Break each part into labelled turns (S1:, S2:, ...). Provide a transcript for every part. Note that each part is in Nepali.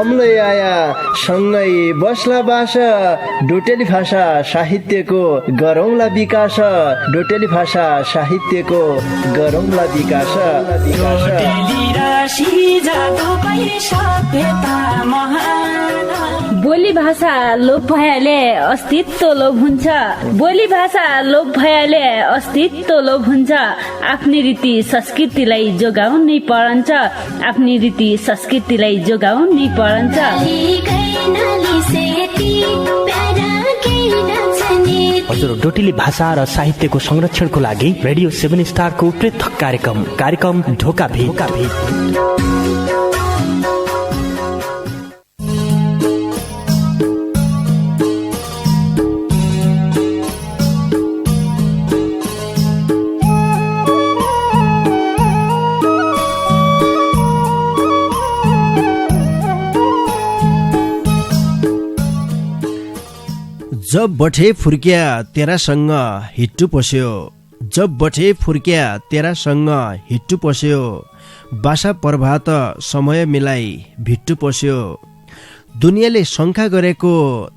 S1: हमलाई आया सँगै बस्ला बास डोटेली भाषा साहित्यको गरौँला विकास डोटेली भाषा साहित्यको गरौँला विकास
S2: बोली भाषा लोप भएले अस्तित्व लोप हुन्छ बोली भाषा लोप भएले अस्तित्व लोप हुन्छ आफ्नै रीति संस्कृतिलाई जोगाउनै परन्छ आफ्नै रीति संस्कृतिलाई जोगाउनै परन्छ
S3: हजुर डोटेली भाषा र साहित्यको संरक्षणको लागि रेडियो 7 स्टारको पृथक कार्यक्रम ढोका भेट
S1: जब बठे फुर्क्या तेरासँग हिट्टु पस्यो जब बठे फुर्क्या तेरासँग हिट्टु पस्यो बासा प्रभात समय मिलाई भिट्टु पस्यो दुनियाँले शङ्का गरेको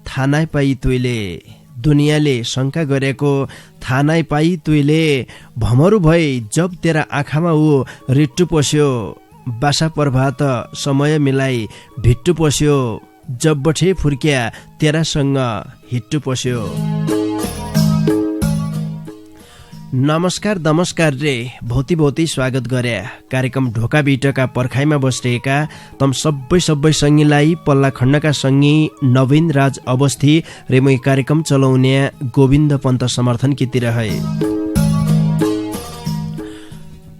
S1: थाहा नै पाई तुइले दुनियाँले शङ्का गरेको थाहा नै पाई तुइले भमरु भई जब तेरा आँखामा ऊ रिट्टु पस्यो बासा प्रभात समय मिलाई भिट्टु पस्यो जब बठे फुर्क्या तेरासँग हिट्टु पस्यो। नमस्कार रे भौती स्वागत गरे कार्यक्रम ढोका बिटका पर्खाइमा बसिरहेका तम सबै सङ्गीलाई पल्ला खण्डका सङ्गी नवीन राज अवस्थी रे म कार्यक्रम चलाउने गोविन्द पन्त समर्थन कितिर है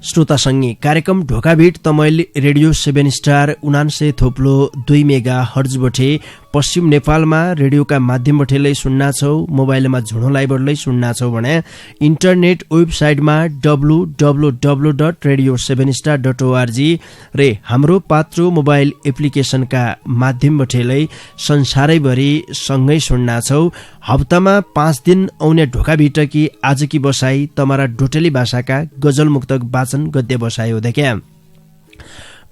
S1: श्रोता सङ्गी कार्यक्रम ढोकाभिट तपाईले रेडियो 7 स्टार 99.2 मेगा हर्जबठे पश्चिम नेपालमा रेडियोका माध्यमबठे सुन्ना छौ मोबाइलमा झुणो लाइभलाई सुन्ना छौ भने इन्टरनेट वेबसाइटमा www.radio7star.org रे हाम्रो पात्रो मोबाइल एप्लिकेसनका माध्यमबठे संसारैभरि सँगै सुन्ना छौ। हप्तामा 5 दिन आउने ढोकाभिटकी आजकी बसाई तमारा डोटेली भाषाका गजल मुक्तक वाचन गद्य बसाई हो क्या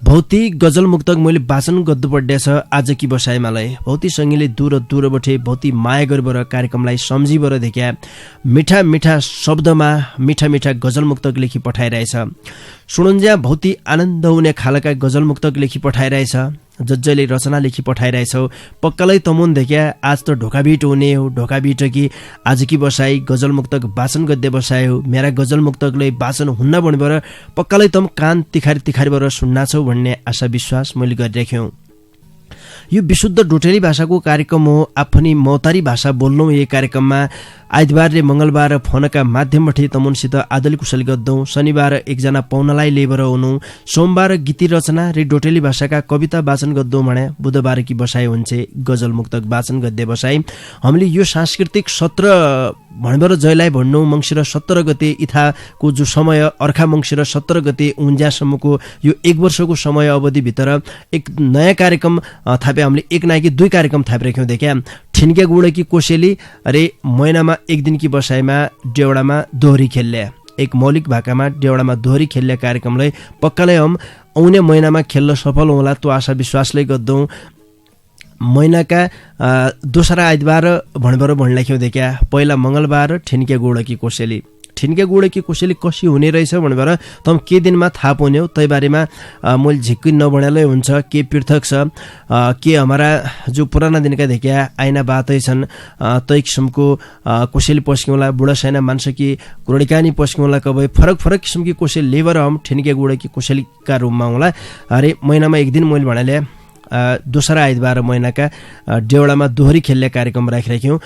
S1: भौतिक गजल मुक्तक मैले वाचन गर्नु पर्दैछ आजकी बसाइमालाई भौती सङ्गीले दूरबठे भौती माया गरेर कार्यक्रमलाई सम्झिबर देख्या मिठा शब्दमा मिठा गजल मुक्तक लेखी पठाइरहेछ सुनुन्ज्या भौती आनन्द हुने खालका गजल मुक्तक लेखी पठाइरहेछ जजले रचना लेखी पठाइरहेछौ पक्कालै तमुन देख्या आज त ढोकाभिट हुने हो ढोकाभिट कि आजकी बसाई गजल मुक्तक वाचन गद्य बसायो मेरा गजल मुक्तकले वाचन हुन्न भन्नेबर पक्कालै तम कान तिखारीबाट सुन्ना छौ भन्ने आशा विश्वास मैले गरिराख्यौ। यो विशुद्ध डोटेली भाषाको कार्यक्रम हो आफ्नी मौतारी भाषा बोल्नु यो कार्यक्रममा आइतबार र मंगलबार फोनका माध्यमबाट तमुनसित आदली कुशली गद्दौं शनिबार एकजना पाहुनालाई लेबर हुनु सोमबार गीती रचना र डोटेली भाषाका कविता वाचन गद्दौं भने बुधबार की बसाई हुन्छ गजल मुक्तक वाचन गद्य बसाई हामीले यो सांस्कृतिक सत्र भनेर जयलाई भन्नु मंसिर 17 गते इथाको जो समय अर्खा मंसिर 17 गते उन्जासम्मको यो 1 वर्षको समय अवधि भित्र एक नयाँ कार्यक्रम थापे हामीले एक नाकी 2 कार्यक्रम थापिराख्यौं देख्या ठिनके गुडकी कोसेली रे महिनामा एक दिन की बसाइमा डेउडामा दोहोरी खेल्ले एक मौलिक भाकामा डेउडामा दोहोरी खेल्ने कार्यक्रमलाई पक्काले हम आउने महिनामा खेल्न सफल होला त्यो आशा विश्वासले गद्दौं। महिनाका दोस्रा आइतबार भनेर भन्लाख्यौ देख्या पहिला मंगलबार ठिनके गुडकी कोसेली कसी हुने रहेछ भनेर तम के दिनमा थाहा पाउने हो तै बारेमा मैले झिक्की नभनेलै हुन्छ के पृथक छ के हमारा जो पुराना दिनका देख्या आइना बातै छन् तै किसिमको कोसेली पस्क्यौला बुढा सैना मान्छकी कुरडिकानी पस्क्यौला कबै फरक किसिमकी कोसेली लेबर हम ठिनके गुडकी कोसेलीका रूपमा होला अरे महिनामा एक दिन मैले भनेले दोस्रा आइतबार महिनाका डेउडामा दोहोरी खेल्ने कार्यक्रम राखिराख्यौं।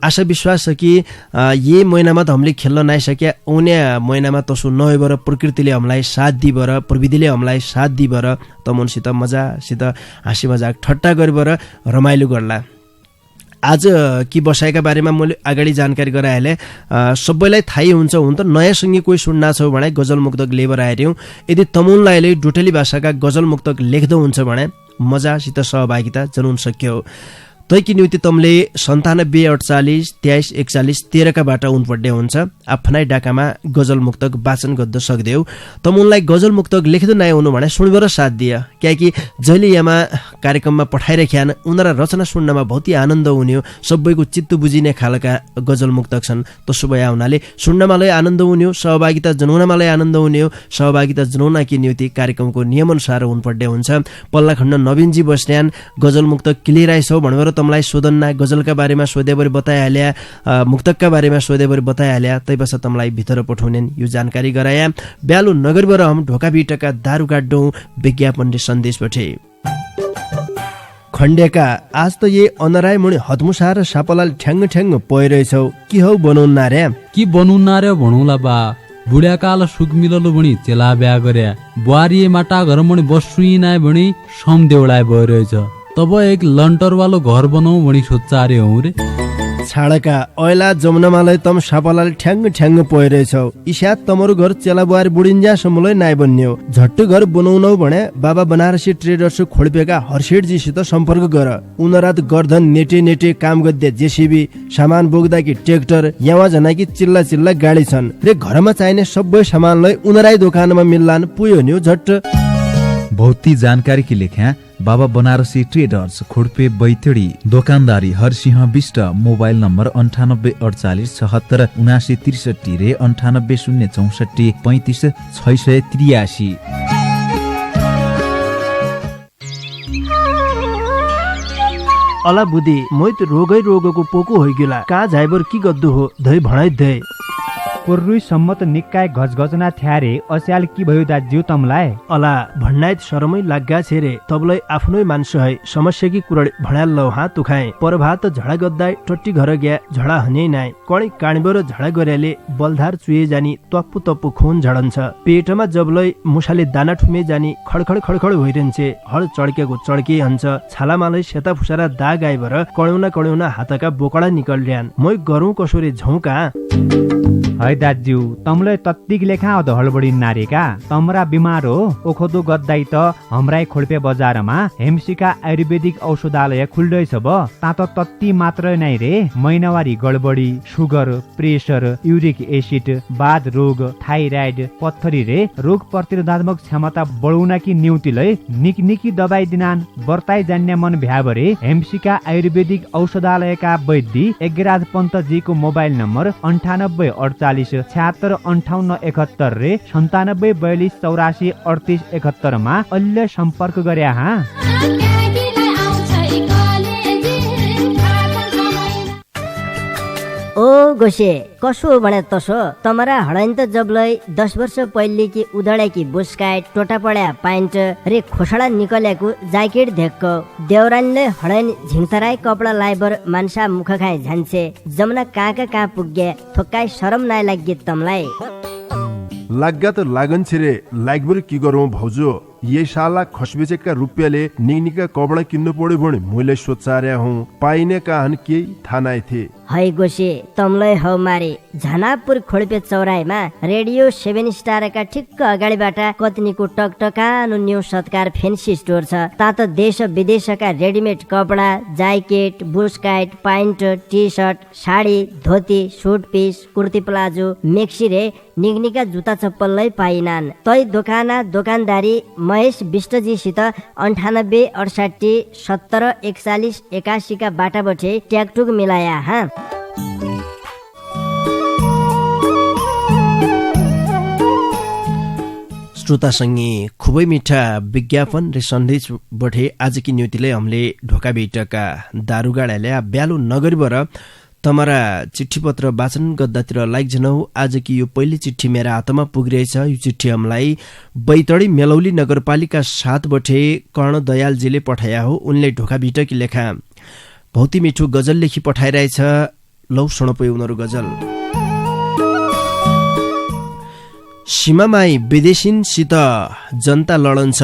S1: आशा विश्वास छ कि यही महिनामा त हामीले खेल्न नआइसक्या आउने महिनामा तसो नभएर प्रकृतिले हामीलाई साथ दिबर प्रविधिले हामीलाई साथ दिबर तमनसित मजासित हाँसी मजाक ठट्टा गरेर रमाइलो गर्ला। आज की बसाइका बारेमा मैले अगाडि जानकारी गराएले सबैलाई थाहै हुन्छ हुन त नयाँ सँगै कोही सुन्ना छौ भने गजल मुक्तक लेबर आइरह्यौं यदि तमुनलाई डोटेली भाषाका गजल मुक्तक लेख्दो हुन्छ भने मजासित सहभागिता जनाउन सक्यो। तैकी निम्ति तमले 9748234113 का बाटा उनपड्डे हुन्छ आफ्नै डाकामा गजल मुक्तक वाचन गद्द सक्देऊ तम उनलाई गजल मुक्तक लेखिद नाइ हुनु भने सुनबर साथ दिए क्याकि जहिले यमा कार्यक्रममा पठाइराख्यान उनरा रचना सुन्नमा बहुत ही आनन्द हुने सबैको चित्त बुझिने खालका गजल मुक्तक छन् त्यसो भए हुनाले सुन्नमालाई आनन्द हुने सहभागिता जनाउनमालाई आनन्द हुने सहभागिता जनाउनकी निम्ति कार्यक्रमको नियमअनुसार हुनुपर्ने हुन्छ पल्ला खण्ड नवीनजी बस्यान गजल मुक्तक क्लियर आइसौ भनेर तमलाई सोधन्ना गजलका बारेमा सोधेबरी बताइहाल्या मुक्तकका बारेमा सोधेबरी बताइहाल्या तैपछा तमलाई भित्र पठाउनेन यो जानकारी गराया ब्यालु नगरबाट हम ढोका बिटका दारु काट्डौं विज्ञापन रे सन्देश पठे खण्डेका आज त ये अनराय मुनि हतमुसार सापलाल ठ्याङ्ग ठ्याङ्ग पइरहेछौ कि हौ बनाउन्ना रे
S4: कि बनाउन्ना रे भनौला बा बुढ्याकाल सुख मिललो भनी चेला ब्या गर्या बुहारी माटा घर मुनि बस्सुई नाय भनी सम देउलाय भइरहेछ तब एक लन्टर वालो घर बनाऊ भनी सोच्चारे हौ रे
S1: छाडका ऐला जमुनामालाई तम सापलाल ठ्याङ्ग ठ्याङ्ग पइरहेछौ इस्यात तमरो घर चेला बुहारी बुढिन्जा सम्मलाई नाइ बन्न्यो झट्टु घर बनाउनौ भने बाबा बनारसी ट्रेडर्स खोल्पेका हर्षेडजीसित सम्पर्क गर उनरात गर्धन नेटे नेटे काम गद्दे जेसीबी सामान बोक्दाकी ट्र्याक्टर यावा जनाकी चिल्ला चिल्ला गाडी छन् रे घरमा चाहिने सबै सामानलाई उनराई दोकानमा मिल्लान पुयो न्यू झट्ट
S5: बहुती जानकारी की लेख्या बाबा बनारसी ट्रेडर्स खोडपे बैतडी दोकानदारी हरसिंह विष्ट मोबाइल नम्बर 9848767963 रे 9806435683।
S1: अला बुद्धि मोइत रोगै रोगको पोको होइगिला का झाइबर की गद्दु हो धै भणाइ धै
S6: पुर्रुई सम्मत निक्काय गजगजना थ्यारे अस्याल की भयो दाज्यू तमलाई
S1: अला भन्नाइत शरमै लाग्गा छेरे तबलाई आफ्नै मान्छे है समस्या की कुरड भणाल लौ हात तुखाए परभात झडा गद्दाई टट्टी घर ग्या झडा हने नाइ कणी काणीबर झडा गर्याले बलधार चुए जानी तप्पु तप्पु खून झडन्छ पेटमा जबलै मुसाले दाना ठुमे जानी खडखड खडखड भइरहन्छे हड चड्केको चड्के हन्छ छालामालै सेता फुसारा दाग आइबर कणौना हातका बोकडा निकल्ड्यान मै गरौँ कसोरे झौका
S6: है दाज्यू तमलाई तत्तिक लेखा अध हडबडी नारेका तमरा बिमार हो ओखदो गद्दाई त हमराई खोल्पे बजारमा हेमसिका आयुर्वेदिक औषधालय खुल्दैछ ब तात तत्ति मात्र नै रे महिनावारी गडबडी सुगर प्रेसर युरिक एसिड बाध रोग थाइराइड पत्थरी रे रोग प्रतिरोधात्मक क्षमता बढाउनकी निउतिलै निकनिकी दबाई दिनान बर्ताई जान्ने मन भ्याबरे हेमसिका आयुर्वेदिक औषधालयका वैद्य एगराज पन्तजीको मोबाइल नम्बर 9848765871 रे 9742843871 मा अहिले सम्पर्क गरे हा।
S7: ओ गोसे कसो भने तसो तमरा हडाइन त जबलै 10 वर्ष पहिले कि उदडेकी बुस्काइट टोटा पड्या पाइन्छ रे खोसडा निकलेको ज्याकेट धेक्क देउरानीले हडाइन झिङतराई कपडा लाइबर मान्छा मुख खाए झान्छे जमुना कहाँ पुग्गे थोक्काइ शरम नाइ लागि तमलाई
S8: लाग्गा त लागन छिरे लागबर की गरौँ भाउजू ये साला खसबेचेका रुपियाँले निका कपडा किन्नु पर्यो भने मैले सोचार्या हुँ पाइने काहन केही थाहा नाइ थिए
S7: है गोसे तमलै हौ मारे झनापुर खोडपे चौराहीमा रेडियो 7 स्टारका ठिक्क अगाडिबाट कतनीको टकटकानो न्यू सत्कार फेन्सी स्टोर छ तात देश विदेशका रेडिमेड कपडा ज्याकेट बुस्काइट pant T shirt sari dhoti suit piece kurti palazzo maxi रे निगनिका जुत्ता चप्पललाई पाइनान् तै दोकानदारी महेश विष्टजीसित 9868704181 का बाटाबटे ट्याकटुक मिलाया हा।
S1: श्रोतासँगै खुबै मिठा विज्ञापन र सन्देश बठे आजकी न्युतिले हमले ढोका बेटका दारुगाडाले ब्यालो नगरबाट तमरा चिठी पत्र वाचन गद्दातिर लाइक जनौ आजकी यो पहिलो चिठी मेरा हातमा पुगिरहेछ यो चिठी हमलाई बैतडी मेलौली नगरपालिका 7 बठे कर्ण दयालजीले पठाया हो उनले ढोका बेटकी लेखा बहुत मिठो गजल लेखी पठाइरहेछ लौ सुनपै उनीहरु गजल सीमामाई विदेशीनसित जनता लडन्छ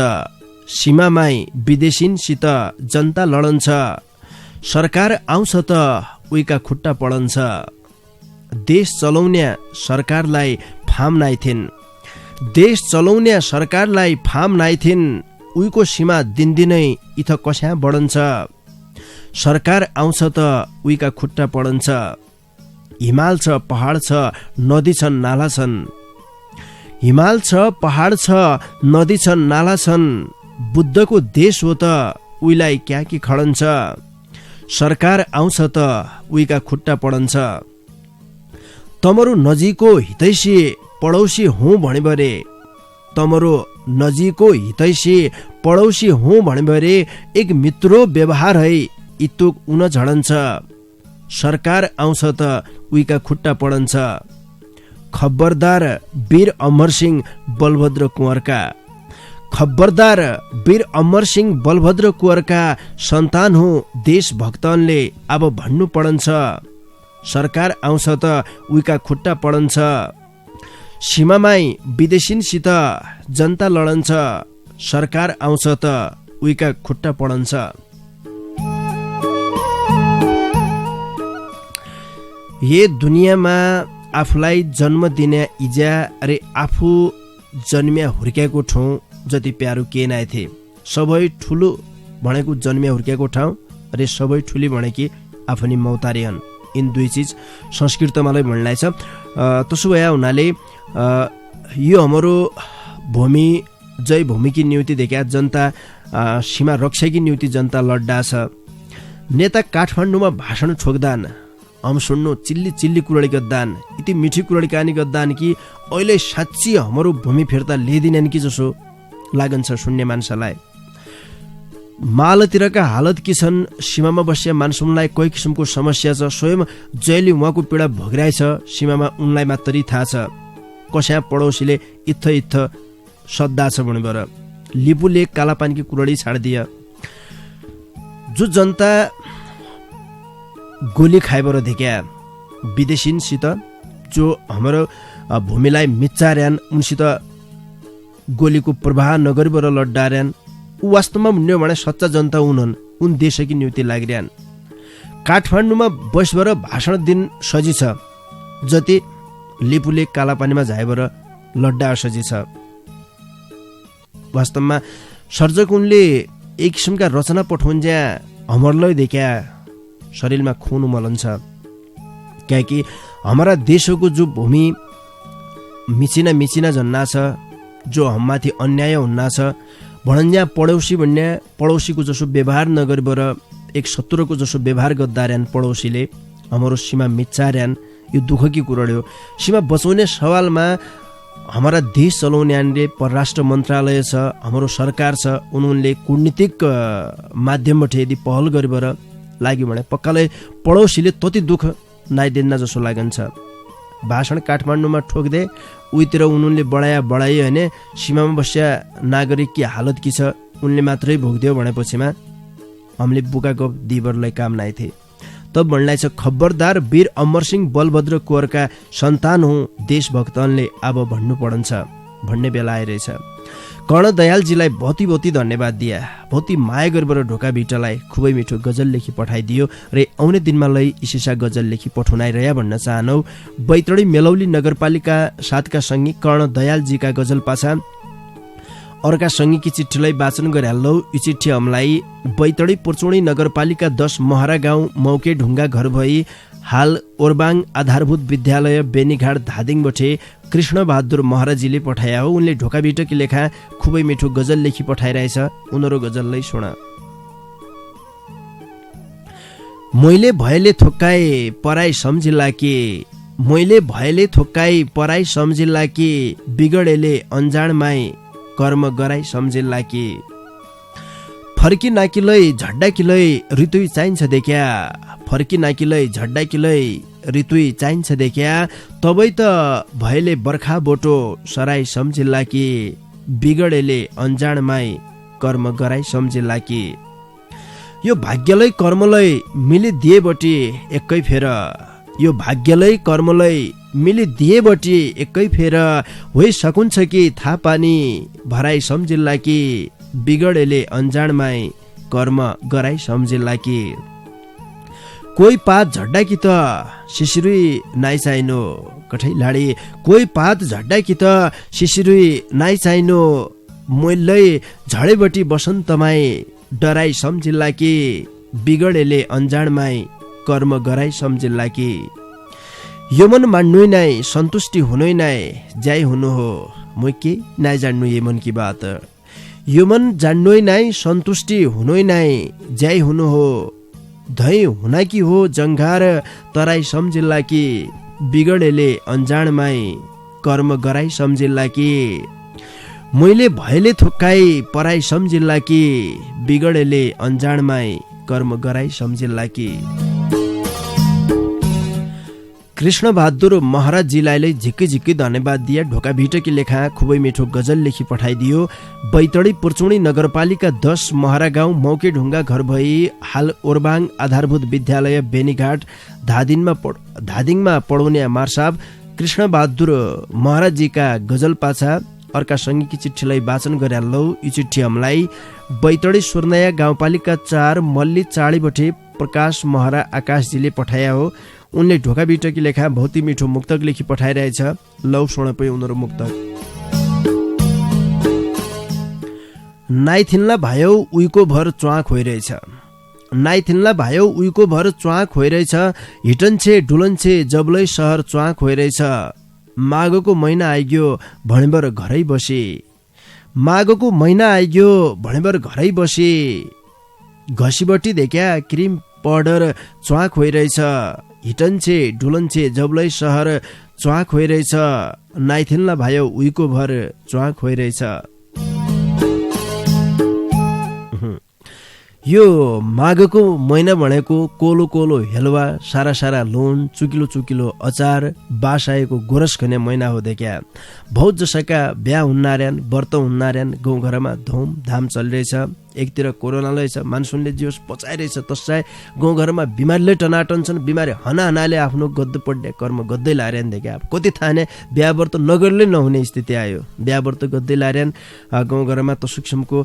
S1: सीमामाई विदेशीनसित जनता लडन्छ सरकार आउँछ त उइका खुट्टा पडन्छ देश चलाउने सरकारलाई फाम नाइथिन् देश चलाउने सरकारलाई फाम नाइथिन् उइको सीमा दिनदिनै इथ कस्या बढन्छ सरकार आउँछ त उहीका खुट्टा पडन्छ। हिमाल छ, पहाड छ, नदी छन्, नाला छन्। हिमाल छ, पहाड छ, नदी छन्, नाला छन्। बुद्धको देश हो त उहीलाई क्या कि खडन्छ। सरकार आउँछ त उहीका खुट्टा पडन्छ। तमरो नजिको हितैषी पडौसी हुँ भने बरे, तमरो नजिको हितैषी पडौसी हुँ भने बरे, एक मित्रो व्यवहार है इतुक उन झडन्छ। सरकार आउँछ त उहीका खुट्टा पडन्छ। खबरदार वीर अमर सिंह बलभद्र कुँवरका, खबरदार वीर अमर सिंह बलभद्र कुँवरका सन्तान हो देशभक्तनले अब भन्नु पडन्छ। सरकार आउँछ त उहीका खुट्टा पडन्छ। सीमामाई विदेशीसित जनता लडन्छ। सरकार आउँछ त उहीका खुट्टा पडन्छ। ये दुनियाँमा आफूलाई जन्म दिने इजा अरे आफू जन्मिया हुर्क्याएको ठाउँ जति प्यारो के नाइ थिए। सबै ठुलो भनेको जन्मिया हुर्क्याएको ठाउँ अरे सबै ठुली भनेकी आफनी मौतारी हन्। यिन दुई चिज संस्कृतमालाई भन्लाई छ। त्यसो भए हुनाले यो हाम्रो भूमि जय भूमि की नियुति देखा जनता सीमा रक्षा की नियुति जनता लड्डा छ। नेता काठमाडौँमा भाषण ठोक्दान, हम सुन्नु चिल्ली चिल्ली कुराडी गद्दान, यति मिठी कुराडी कहानी गद्दान कि अहिले साँच्ची हाम्रो भूमि फिर्ता लिइदिनेन् कि जसो लागन्छ सुन्ने मान्छेलाई। मालतिरका हालत के छन्, सीमामा बसिया मान्छेलाई कोही किसिमको समस्या छ। स्वयं जयले उहाँको पीडा भोगिरहेछ, सीमामा उनलाई मात्रै थाहा छ। कस्या पडोसीले इत्थ इत्थ सद्दा छ भनेर लिपुले कालापानीकी कुराडी छाडिदिए। जो जनता गोली खाइबर देख्या विदेशीसित जो हाम्रो भूमिलाई मिच्चार्यान, उनसित गोलीको प्रवाह नगरीबाट लड्डार्यान, ऊ वास्तवमा भन्यो भने सच्चा जनता उनन्, उन देशकी नियुति लागिरहन्। काठमाडौँमा बसबाट भाषण दिन सजी छ जति लिपुले कालापानीमा झाइबाट लड्डा सजी छ। वास्तवमा सर्जक उनले एक किसिमका रचना पठाउन्ज्या हमरलाई देख्या शरीरमा खुन उमलन्छ। क्याकि हमारा देशको जो भूमि मिचिना मिचिना जन्ना छ, जो हममाथि अन्याय हुन्ना छ भणन्या पडोसी भन्ने पडोसीको जसो व्यवहार नगरीबाट एक शत्रुको जसो व्यवहार गद्दार्यान पडोसीले हाम्रो सीमा मिच्चार्यान। यो दुःखकी कुरा हो। सीमा बचाउने सवालमा हमारा देश चलाउनेले परराष्ट्र मन्त्रालय छ, हाम्रो सरकार छ, उनले कूटनीतिक माध्यमबाट यदि पहल गरेर लाग्यो भने पक्काले पडोसीले तति दुःख नाइदिन्न जसो लागन्छ। भाषण काठमाडौँमा ठोक्दे उहीतिर उनले बढाया होइन, सीमामा बस्या नागरिक की हालत की छ उनले मात्रै भोग्दियो भनेपछिमा हामीले बुका गप दिबरलाई काम नाइ थिए। तब भन्लाई छ खबरदार वीर अमर सिंह बलभद्र कुँवरका सन्तान हो देशभक्तनले अब भन्नु पडन्छ भन्ने बेला आइरहेछ। कर्णदयालजीलाई बहुती बहुती धन्यवाद दिया, बहुती माया गरेर ढोका भिटलाई खुबै मिठो गजल लेखी पठाइदियो र आउने दिनमा लई इसिसा गजल लेखी पठाउनाइरह्या भन्न चाहनौ। बैतडी मेलौली नगरपालिका 7 का सङ्गी कर्णदयालजीका गजल पाछा अर्का सङ्गीकी चिठीलाई वाचन गरिहाल्लौ। यो चिठी हमलाई बैतडी पुर्चोणी नगरपालिका 10 महरा गाउँ मौके ढुङ्गा घर भई हाल ओरबाङ आधारभूत विद्यालय बेनीघाट धादिङबटे कृष्ण बहादुर महराजीले पठाया हो। उनले ढोका बिटकी लेखा खुबै मिठो गजल लेखी पठाइरहेछ। उनीहरू गजललाई सुन। मैले भयले थोक्काए पराई सम्झिला के, मैले भयले थोक्काई पराई सम्झिला के, बिगडेले अन्जानमाई कर्म गराई सम्झिला के। फर्की नाकिलै झड्डा किलै ऋतुई चाहिन्छ देख्या, फर्की नाकिलै झड्डा किलै ऋतुई चाहिन्छ देख्या, तबै त भयले बर्खा बोटो सराई सम्झिला कि, बिगडेले अन्जानमाई कर्म गराई सम्झिला कि। यो भाग्यलै कर्मलै मिलिदिएबटी एकै फेर, यो भाग्यलै कर्मलै मिलिदिएबटी एकै फेर, होइ सकुन्छ कि थाहा पानी भराई सम्झिला कि, बिगडेले अन्जानमाई कर्म गराई सम्झिला कि। कोही पात झड्डा कि त शिशिरुई नाइ चाहिनो कठै लाडी, कोही पात झड्डा कि त शिशिरुई नाइ चाहिनो, मैलै झडेबटी बसन्तमाई डराई सम्झिला कि, बिगडेले अन्जानमाई कर्म गराई सम्झिल्ला कि यो मन मान्नु नाइ सन्तुष्टि हुनै नाइ ज्याइ हुनु हो म के नाइ जान्नु ये मन की बात यो मन जान्नु नाइ सन्तुष्टि हुनै नाइ ज्याइ हुनु हो धै हुना कि हो जङ्घार तराई सम्झिल्ला कि बिगडेले अन्जानमाई कर्म गराई सम्झिल्ला कि मैले भयले थोक्काई पराई सम्झिल्ला कि बिगडेले अन्जानमाई कर्म गराई सम्झिल्ला कि कृष्ण बहादुर महाराजजीलाई झिक्कै झिक्कै धन्यवाद दिए। ढोका भिटकी लेखा खुबै मिठो गजल लेखी पठाइदियो। बैतडी पुर्चुणी नगरपालिका 10 महरा गाउँ मौके ढुङ्गा घर भई हाल ओरबाङ आधारभूत विद्यालय बेनीघाट धादिङमा पढाउने मार्साब कृष्ण बहादुर महाराजजीका गजल पाछा अर्का सङ्गीकी चिठीलाई वाचन गरे लौ। यी चिठी हमलाई बैतडी सुर्नया गाउँपालिका 4 मल्ली चाडीबटे प्रकाश महरा आकाशजीले पठाया हो। उनले ढोका बिटकी लेखा बहुती मिठो मुक्तक लेखी पठाइरहेछ। लौ सुनपै उनीहरू मुक्तक। नाइथिन्ला भायौ उइको भर च्वाक होइरहेछ। नाइथिन्ला भायौ उइको भर च्वाक होइरहेछ। हिटन्छे डुलन्छे जबलै सहर च्वाक होइरहेछ। माघको महिना आइग्यो भणेबर घरै बसे। माघको महिना आइग्यो भणेबर घरै बसे। घसीबटी देख्या क्रिम पाउडर च्वाक होइरहेछ। हिटन्छे डुलन्छे जबलै सहर च्वाक होइरहेछ। नाइथिन्ला भायो उइको भर च्वाक होइरहेछ। यो माघको महिना भनेको कोलो कोलो हेलवा सारा सारा लोन चुकिलो चुकिलो अचार बासाएको गोरस खन्ने महिना हो देख्या। बहुत जसाका बिहा हुन्नार्यान व्रत हुन्नार्यान गाउँघरमा धुमधाम चलिरहेछ। एकतिर कोरोनालाई छ मानसुनले जियोस पचाइरहेछ तसै गाउँघरमा बिमारीले टनाटन छन्। बिमारी हनाहनाले आफ्नो गद्दो पड्ने कर्म गद्दै लार्यान देख्या। कति थाहा नै बिहा व्रत नगरले नहुने स्थिति आयो। बिहा व्रत गद्दै लार्यान गाउँघरमा त सूक्ष्मको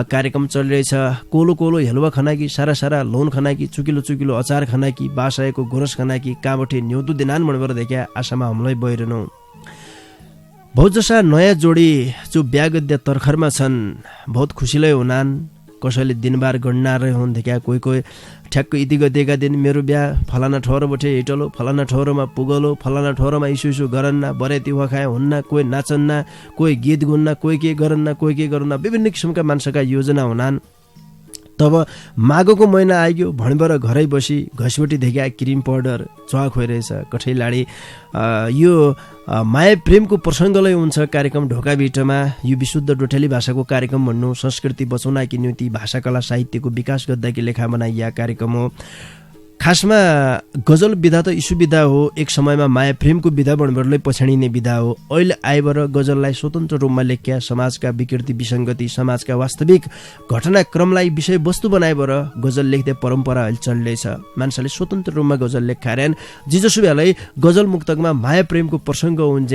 S1: कार्यक्रम चलिरहेछ। कोलो कोलो हेलुवा खनाकी सारा सारा लोन खनाकी चुकिलो चुकिलो अचार खनाकी बासाएको गोरस खनाकी कहाँबटे न्युदु दिनान भनेर देख्या। आशामा हमलाई बहिरनौ। बहुत जसा नयाँ जोडी जो बिहा गद्या तर्खरमा छन् बहुत खुसीलै हुनान्। कसैले दिनबार गण्डारै हुन् देख्या। कोही कोही ठ्याक्क इति गतेका दिन मेरो बिहा फलाना ठौरबटे हिटलो फलाना ठौरमा पुगलो फलाना ठौरमा इसु गरन्न बरेती वखाए हुन्न। कोही नाचन्न कोही गीत गुन्न कोही के गरन्न कोही के गरन्न। विभिन्न किसिमका मान्छेका योजना हुनान्। तब माघको महिना आइग्यो भणेबर घरै बसी घसीबटी देख्या क्रिम पाउडर च्वाक होइरहेछ। कठै लाडी यो माया प्रेमको प्रसङ्गलाई हुन्छ कार्यक्रम ढोका भिटमा। यो विशुद्ध डोटेली भाषाको कार्यक्रम भन्नु संस्कृति बचाउनाकी निम्ति भाषा कला साहित्यको विकास गर्दाकी लेखा बनाइया कार्यक्रम हो। खासमा गजल विधा त इसु विधा हो। एक समयमा माया प्रेमको विधा भनेरले पछाडिने विधा हो। अहिले आइबर गजललाई स्वतन्त्र रूपमा लेख्या समाजका विकृति विसङ्गति समाजका वास्तविक घटनाक्रमलाई विषयवस्तु बनाइबर गजल लेख्दै परम्परा अहिले चलिरहेछ। मान्छेले स्वतन्त्र रूपमा गजल लेख्खार्यान जिजसुब्यालाई गजल मुक्तकमा माया प्रेमको प्रसङ्ग हुन्छ।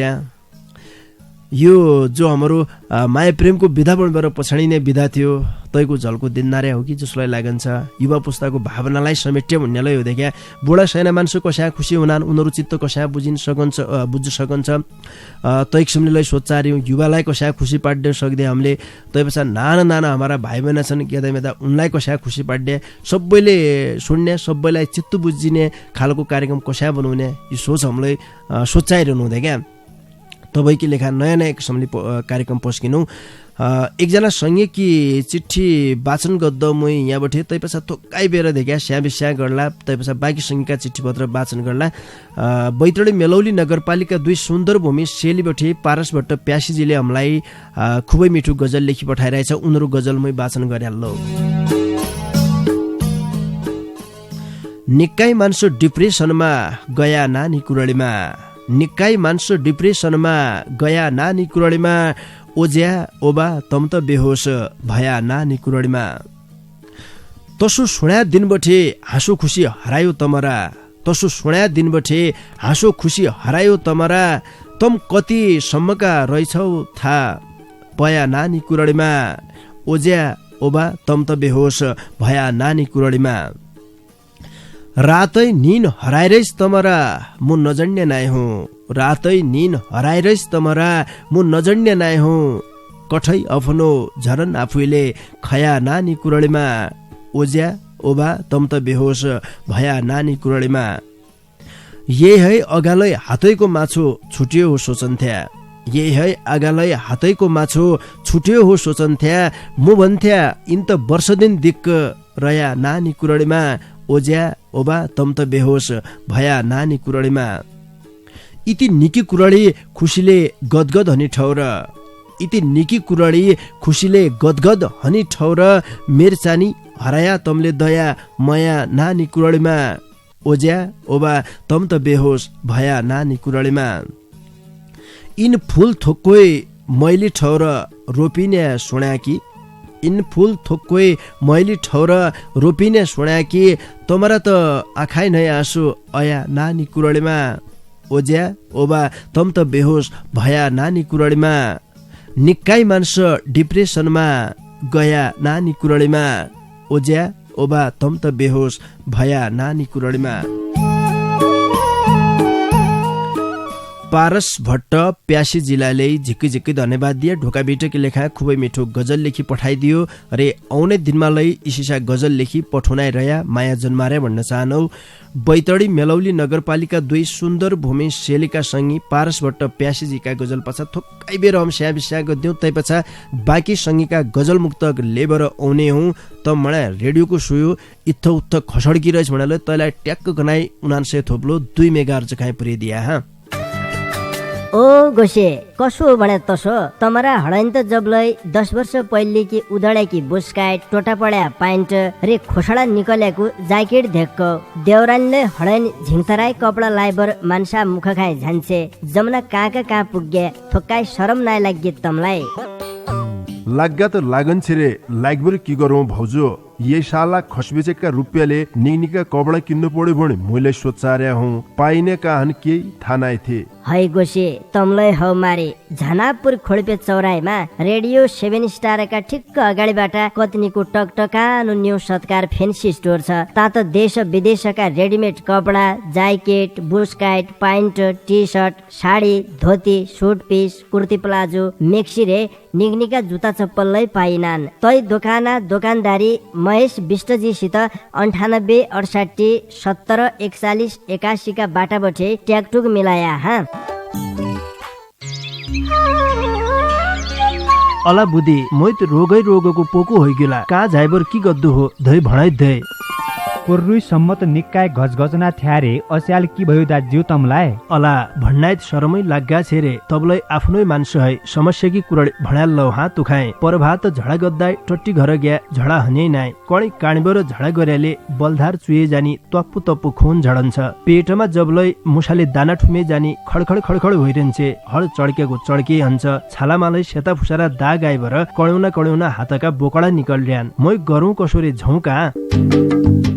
S1: यो जो हाम्रो माया प्रेमको विधा भनेर पछाडिने विधा थियो तैको झल्को दिननारे हो कि जसलाई लागन्छ। युवा पुस्ताको भावनालाई समेट्य भन्नेलाई हो देख्या। बुढा साना मान्छे कसा खुसी हुनान् उनीहरू चित्त कसा बुझ्न सकन्छ तै किसिमले सोचार्यौँ। युवालाई कसा खुसी पाड्न सक्दै हामीले तै पछाडि नाना नाना हाम्रा भाइ बहिनी छन् केदा मेदा उनलाई कसा खुसी पाड्ने सबैले सुन्ने सबैलाई चित्त बुझिने खालको कार्यक्रम कसा बनाउने यो सोच हामीले सोचाइरहनु हुँदै क्या। तपाईँकी लेखा नयाँ नयाँ किसिमले कार्यक्रम पस्किनु। एकजना सङ्गीकी चिठी वाचन गर्दा म यहाँबाट तै पछाडि थोक्काइ बेर देख्या स्याबिस्या गर्ला तै पछाडि बाँकी सङ्गीका चिठी पत्र वाचन गर्ला। बैतडी मेलौली नगरपालिका 2 सुन्दर भूमि सेलीबटे पारसबाट प्यासीजीले हामीलाई खुबै मिठो गजल लेखी पठाइरहेछ। उनीहरू गजलमै वाचन गरिहाल्लो। निक्काइ मान्छे डिप्रेसनमा गया नानी कुरडीमा। निक्काइ मान्छे डिप्रेसनमा गया नानी कुरडीमा। ओज्या ओबा तम त बेहोस भया नानी कुरडीमा। तसो सुण्या दिनबटे हाँसो खुसी हरायो तमरा। तसो सुण्या दिनबटे हाँसो खुसी हरायो तमरा। तम कति सम्मका रहेछौ था पया नानी कुरडीमा। ओज्या ओबा तम त बेहोस भया नानी कुरडीमा। रातै निन हराइरहेछ तमरा म नजन्य नाइ हुँ। रातै निन हराइरहेछ तमरा म नजन्य नाइ हुँ। कठै अफनो झरन आफूले खया नानी कुरडीमा। ओज्या ओबा तम त बेहोस भया नानी कुरडीमा। यही है अगालै हातैको माछो छुट्यो हो सोचन्थ्या, यही है अगालै हातैको माछो छुट्यो हो सोचन्थ्या। मु भन्थ्या इन त वर्ष दिन दिक्क रया नानी कुरडीमा, ओज्या ओबा तम त बेहोस भया नानी कुरडीमा। इति निकी कुरडी खुसीले गदगद हनी ठौर, इति निकी कुरडी खुसीले गदगद हनी ठौर। मेरचानी हराया तमले दया मया नानी कुरडीमा, ओज्या ओबा तम त बेहोस भया नानी कुरडीमा। इन फूल थोक्कोइ मैली ठौर रोपिने सुण्याकी, इन फूल थोक्कोइ मैली ठौर रोपिने सुण्याकी। तमरा त आखाइ नै आँसु अया नानी कुरडीमा, ओज्या ओबा तम त बेहोस भया नानी कुरडीमा। निक्काइ मान्छे डिप्रेसनमा गया नानी कुरडीमा, ओज्या ओबा तम त बेहोस भया नानी कुरडीमा। पारस भट्ट प्यासी जिल्लाले झिक्की झिक्की धन्यवाद दिए। ढोका बेटकी लेखा खुबै मिठो गजल लेखी पठाइदियो रे। आउने दिनमा लै इसिसा गजल लेखी पठाउनाइ रया माया जन्मारे भन्न चाहनौ। बैतडी मेलौली नगरपालिका 2 सुन्दर भूमि शेलिका संगी पारस भट्ट प्यासीजीका गजल पछा थोक्कै बेर हम स्या बिस्या गद्यौं। तै पछा बाँकी संगीका गजल मुक्तक लेबर आउने हुँ त मणा रेडियोको सुयो इत्थ उत्थ खसड्की रहेछ भनेर तैलाई ट्याक्क गनाई 99 थोप्लो 2 मेगाहर्ज खाइ पुर्याइदिया हा।
S7: ओ गोसे कसो भने तसो तमरा हडाइन त जबलै 10 वर्ष पहिले कि उदड्याकी बुस्काइट टोटा पड्या पाइन्ट रे खोसडा निकलेको ज्याकेट धेक्क देउरानीले हडाइन झिङतराई कपडा लाइबर मान्छा मुख खाए झान्छे जमुना कहाँ पुग्या थोक्काइ शरम नाइ लाग्गे तमलाई।
S8: लाग्गा त लागन छिरे लागबर की गरौँ भाउजू, ये साला खसबेचेका रुपियाँले निका कपडा किन्नु पर्यो भने मैले सोचार्या हुँ पाइने काहन केही थाहा नाइ थिए।
S7: है गोसे तमलै हौ मारे झनापुर खोडपे चौराहीमा रेडियो 7 स्टारका ठिक्क अगाडिबाट कतनीको टकटकानो न्यू सत्कार फेन्सी स्टोर छ। तात देश विदेशका रेडिमेड कपडा ज्याकेट बुस्काइट pant T shirt sari dhoti suit piece kurti palazzo maxi रे निगनिका जुत्ता चप्पलै पाइनान्। तै दोकानदारी महेश विष्टजीसित 98 68 70 41 81 का बाटाबटे ट्याकटुक मिलाया हा।
S1: अला बुदी मोइत रोगको पोको होइगिला का झाइबर की गद्दु हो धै भणाइ धै।
S6: पुर्रुई सम्मत निक्काय गजगजना थ्यारे अस्याल की भयो दाज्यू तमलाई।
S1: अला भन्नाइत शरमै लाग्गा छेरे तबलै आफ्नै मान्छे है समस्या की कुरड भणाल लौ हात तुखाए परभात झडा गद्दाई टट्टी घर गया झडा हन्यै नाइ कणी काणीबर झडा गर्याले बलधार चुए जानी तप्पु तप्पु खून झडन्छ। पेटमा जबलै मुसाले दाना ठुमे जानी खडखड खडखड भइरहन्छे हड चड्केको चड्के हन्छ छालामालै सेता फुसारा दाग आइबर कड्याउना हातका बोकडा निकल्ड्यान मै गरौँ कसोरे झौका।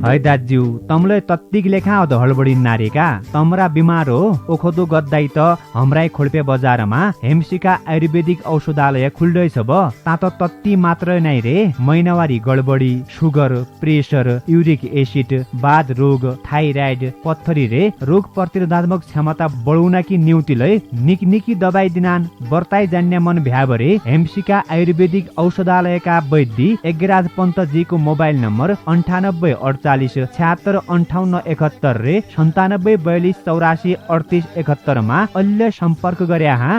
S6: है दाज्यू तमले तत्तिक लेखा अध हडबडी नारेका तमरा बिमार हो ओखदो गद्दाई त हमराई खोल्पे बजारमा हेमसिका आयुर्वेदिक औषधालय खुल्दैछ ब तात तत्ति मात्र नै रे महिनावारी गडबडी सुगर प्रेसर युरिक एसिड बाध रोग थाइराइड पत्थरी रे रोग प्रतिरोधात्मक क्षमता बढाउन कि न्युतिलै निकनिकी दबाई दिनान बर्ताई जान्ने मन भ्याबरे हेमसिका आयुर्वेदिक औषधालयका वैद्य एगराज पन्तजीको मोबाइल नम्बर 98 48 76 58 71 रे 97 42 84 38 71 मा अहिले सम्पर्क गर्या हा।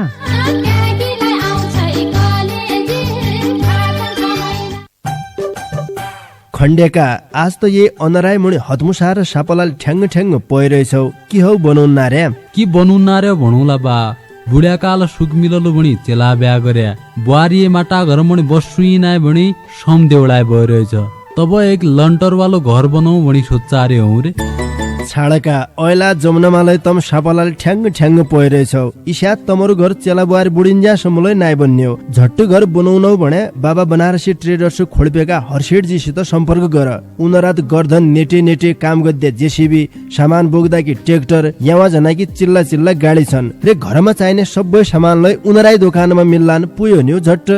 S1: खण्डेका आज त ये अनराय मुनि हतमुसा र सापलाल ठ्याङ्ग ठ्याङ्ग पइरहेछौ कि हौ बनाउन रे
S4: कि बनाउन रे भणौला बा बुढ्याकाल सुख मिललो भणी चेला ब्या गर्या बुहारी माटा घर मणि बसुई नाय भणी सम देउलाय भइरहेछ तब एक लन्टर वालो घर बनाऊ भणी सोच्चारे हौ रे।
S1: छाडका ऐला जमुनामालाई तम सापलाल ठ्याङ्ग ठ्याङ्ग पइरहेछौ इस्या तमरो घर चेला बुहारी बुढिन्जा सम्मलै नाइ बन्न्यो झट्ट घर बनाउनौ भने बाबा बनारसी ट्रेडर्स खोल्पेका हर्षेडजीसित सम्पर्क गर। उनरात गर्धन नेटे काम गद्दे जेसीबी सामान बोक्दा कि ट्र्याक्टर यावा जना कि चिल्ला गाडी छन् रे घरमा चाहिने सबै सामानलाई उनराई दोकानमा मिल्लान पुयो न्यू झट्ट।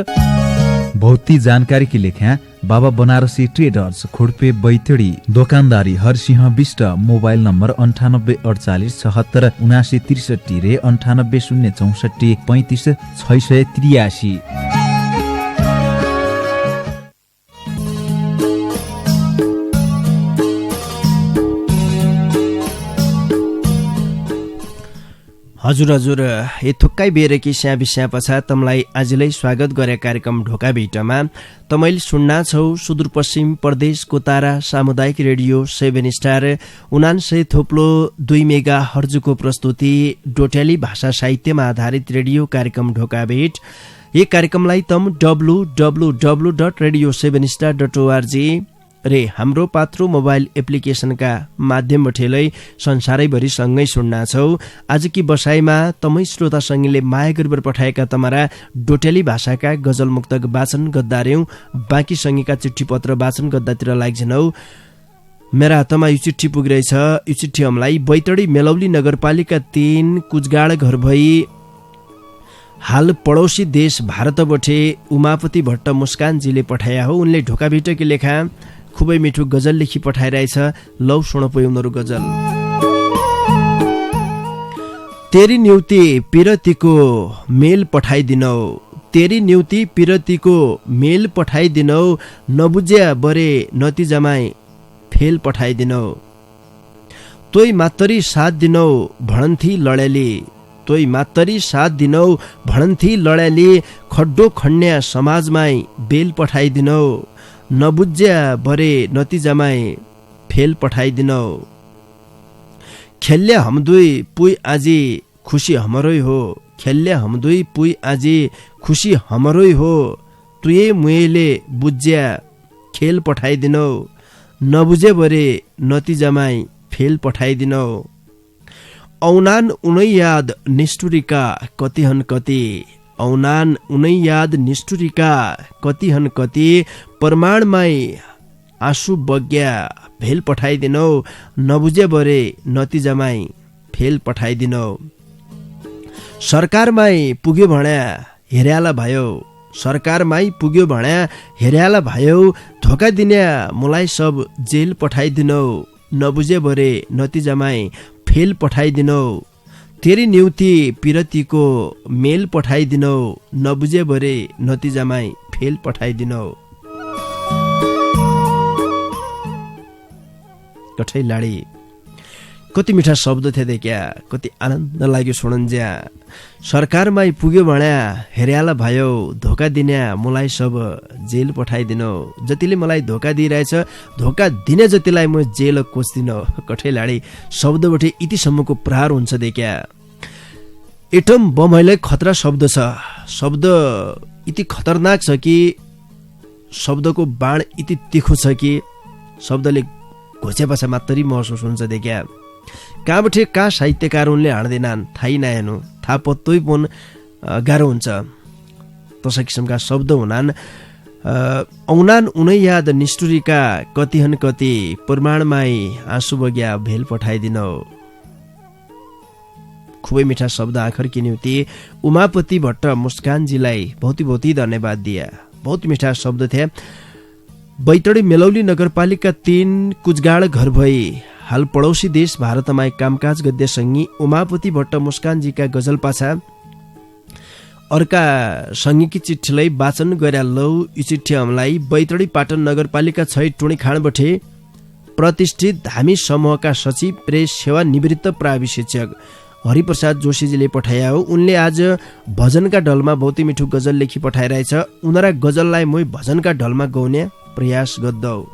S5: बहुती जानकारी की लेख्या बाबा बनारसी ट्रेडर्स खोडपे बैतडी दोकानदारी हरसिंह विष्ट मोबाइल नम्बर 98 48 76 79 63 रे 98 064 35 683।
S1: हजुर ए थुक्काइ बेरेकी स्या बिस्या पछा तमलाई आजलाई स्वागत गरे कार्यक्रम ढोका भेटमा तमैले सुन्ना छौ सुदूरपश्चिम प्रदेशको तारा सामुदायिक रेडियो 7 स्टार 99.2 मेगा हर्जको प्रस्तुति डोट्याली भाषा साहित्यमा आधारित रेडियो कार्यक्रम ढोका भेट। यी कार्यक्रमलाई तम www.radio7star.org रे हाम्रो पात्रो मोबाइल एप्लिकेशनका माध्यमबाट संसारैभरि सँगै सुन्ना छौ। आजकी बसाइमा तमै श्रोता संगीले माया गरेर पठाएका तमरा डोटेली भाषाका गजल मुक्तक वाचन गद्दार्यौं। बाँकी संगीका चिठी पत्र वाचन गद्दातिर लाग्छनौ। मेरा हातमा यो चिठी पुगिरहेछ। यो चिठी हमलाई बैतडी मेलौली नगरपालिका 3 कुचगाड घर भई हाल पडोसी देश भारतबाट उमापति भट्ट मुस्कानजीले पठाया हो। उनले ढोका भेटकी लेखा खुबै मिठो गजल लेखी पठाइरहेछ। लौ सुन पयौनरु गजल। तेरी न्युति पिरतीको मेल पठाइदिनौ, तेरी न्युति पिरतीको मेल पठाइदिनौ, नबुझ्या बरे नतिजामाई फेल पठाइदिनौ। तोइ मात्तरी साथ दिनौ भणन्थी लड्याली, तोइ मात्तरी साथ दिनौ भणन्थी लड्याली, खड्डो खन्या समाजमाई बेल पठाइदिनौ, नबुझ्या बरे नतिजामाई फेल पठाइदिनौ। खेल्ल्या हम दुई पुई आजी खुशी हमरै हो, खेल्ल्या हम दुई पुई आजी खुशी हमरै हो, तुए मुएले बुझ्या खेल पठाइदिनौ, नबुझे बरे नतिजामाई फेल पठाइदिनौ। औनान उनै याद निष्ठुरीका कतिहन कति, औनान उनै याद निष्ठुरीका कतिहन कति, प्रमाणमाई आँसु बग्या भेल पठाइदिनौ, नबुझे बरे नतिजामाई फेल पठाइदिनौ। सरकारमाई पुग्यो भन्या हेर्याला भयो, सरकारमाई पुग्यो भन्या हेर्याला भयो, धोका दिन्या मुलाई सब जेल पठाइदिनौ, नबुझे बरे नतिजामाई फेल पठाइदिनौ। तेरी न्युति पिरतीको मेल पठाइदिनौ, नबुझे बरे नतिजामाई फेल पठाइदिनौ। कठै लाडी कति मिठा शब्द थिए क्या, कति आनन्द लाग्यो सुनन्ज्या। सरकारमाई पुग्यो भन्या हेर्याला भयो, धोका दिन्या मलाई सब जेल पठाइदिनौ। जतिले मलाई धोका दिइरहेछ, धोका दिने जतिलाई म जेल कोच्दिन। कठै लाडी शब्दबाट यतिसम्मको प्रहार हुन्छ देख्या। एटम बम हैलाई खतरा शब्द छ। शब्द यति खतरनाक छ कि शब्दको बाण यति तीखो छ कि शब्दले घोचेपछि मात्रै महसुस हुन्छ देख्या। कहाँबाट कहाँ साहित्यकार उनले हान्दैनन् थाहै नहेर्नु, थाहा पत्तै पनि गाह्रो हुन्छ। तसा किसिमका शब्द हुनान्। औनान उनै याद निष्ठुरीका कतिहन कति, प्रमाणमाई आँसु बग्या भेल पठाइदिनौ। खुबै मिठा शब्द आखरकी निम्ति उमापति भट्ट मुस्कानजीलाई बहुत धन्यवाद दिया। बहुत मिठा शब्द थिए। बैतडी मेलौली नगरपालिका 3 कुचगाड घर भई हाल पडोसी देश भारतमा कामकाज गद्य सङ्गी उमापति भट्ट मुस्कानजीका गजल पाछा अर्का सङ्गीकी चिठीलाई वाचन गर्या लौ। यो चिठी हमलाई बैतडी पाटन नगरपालिका 6 टुणीखाँडबाट प्रतिष्ठित धामी समूहका सचिव प्रेस सेवा निवृत्त प्रावि शिक्षक हरिप्रसाद जोशीजीले पठाया हो। उनले आज भजनका ढलमा बहुत मिठो गजल लेखी पठाइरहेछ। उनरा गजललाई मै भजनका ढलमा गाउने प्रयास गद्दौ।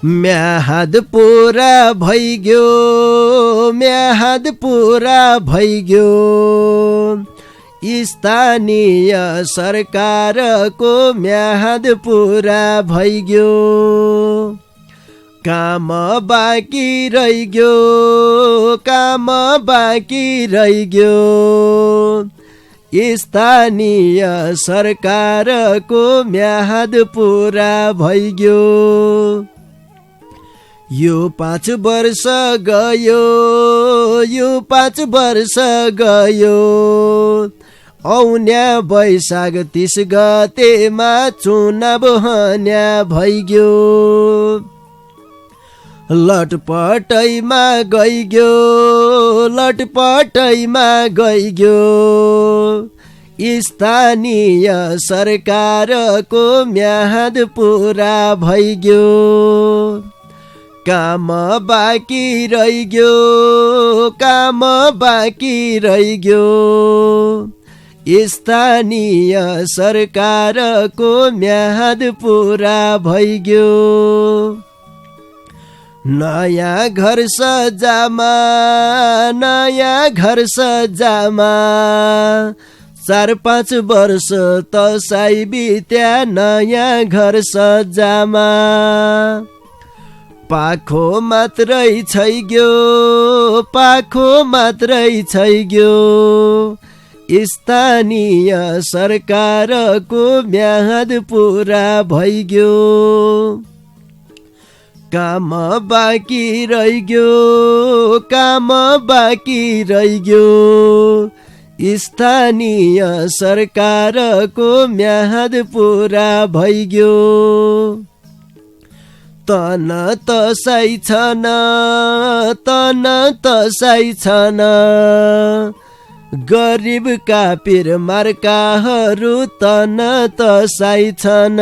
S1: म्याहाद पुरा भइग्यो, म्याहाद पुरा भइग्यो, स्थानीय सरकारको म्याहाद पुरा भइग्यो, काम बाँकी रहिग्यो, काम बाँकी रहिग्यो, स्थानीय सरकारको म्याहाद पुरा भइग्यो। यो 5 वर्ष गयो, यो 5 वर्ष गयो, औन्या वैशाख 30 गतेमा चुनाव हन्या भइग्यो, लटपटैमा गइग्यो, लटपटैमा गइग्यो, स्थानीय सरकारको म्याहाद पुरा भइग्यो, काम बाँकी रहिग्यो, काम बाँकी रहिग्यो, स्थानीय सरकारको म्याद पुरा भइग्यो। नयाँ घर सजामा, नयाँ घर सजामा, 4-5 वर्ष तसाई बित्या नयाँ घर सजामा। पाखो मात्रै छैग्यो, पाखो मात्रै छैग्यो, स्थानीय सरकारको म्याद पुरा भइग्यो। काम बाँकी रहिग्यो, काम बाँकी रहिग्यो, स्थानीय सरकारको म्याद पुरा भइग्यो। तन तसाई छन, तन तसाई छन, गरिबका पिर मार्काहरू तन तसाई छन्।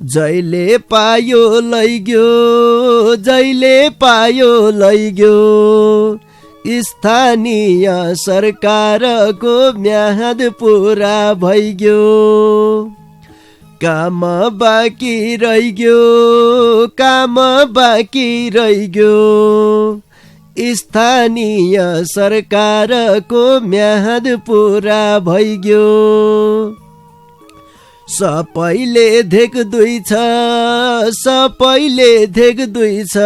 S1: जहिले पायो लैग्यो, जहिले पायो लैग्यो, स्थानीय सरकारको म्याद पुरा भइग्यो। काम बाँकी रहिग्यो, काम बाँकी रहिग्यो, स्थानीय सरकारको म्याद पुरा भइग्यो। सबैले धेक दुई छ, सबैले धेक दुई छ,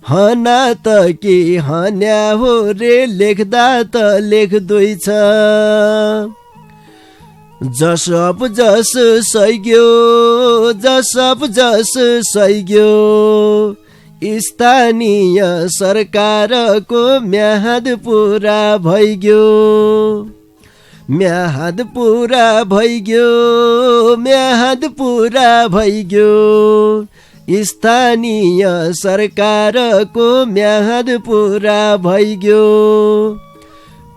S1: हना त कि हन्या हो रे, लेख्दा त लेख दुई छ। जसप जस सैग्यो, जसप जस सैग्यो, स्थानीय सरकारको म्याद पुरा भइग्यो। म्याद पुरा भइग्यो, म्याद पुरा भइग्यो, स्थानीय सरकारको म्याद पुरा भइग्यो।